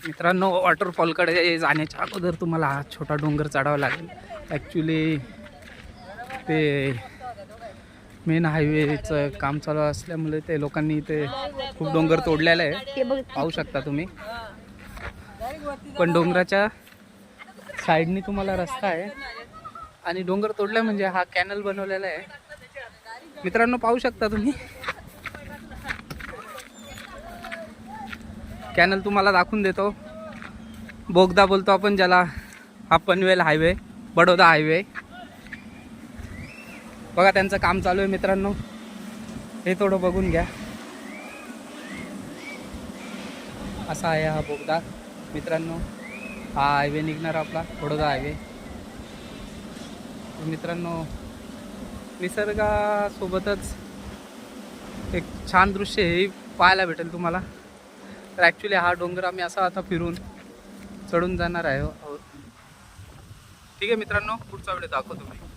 मित्रांनो, वॉटरफॉलकडे जाण्याच्या अगोदर तुम्हाला हा छोटा डोंगर चढावा लागेल. ॲक्च्युली ते मेन हायवेचं काम चालू असल्यामुळे ते लोकांनी ते खूप डोंगर तोडलेलं आहे, पाहू शकता तुम्ही. पण डोंगराच्या साईडनी तुम्हाला रस्ता आहे आणि डोंगर तोडला म्हणजे हा कॅनल बनवलेला आहे. मित्रांनो, पाहू शकता तुम्ही कॅनल. तुम्हाला दाखवून देतो. बोगदा बोलतो आपण ज्याला, हा पनवेल हायवे, बडोदा हायवे. बघा त्यांचं काम चालू आहे मित्रांनो, हे थोडं बघून घ्या. असा आहे हा बोगदा मित्रांनो. हा हायवे निघणार आपला बडोदा हायवे. मित्रांनो, निसर्गासोबतच एक छान दृश्य हे पाहायला भेटेल तुम्हाला. तर ॲक्च्युली हा डोंगर आम्ही असा आता फिरून चढून जाणार आहे. ठीक आहे मित्रांनो, पुढचा व्हिडिओ दाखवतो मी.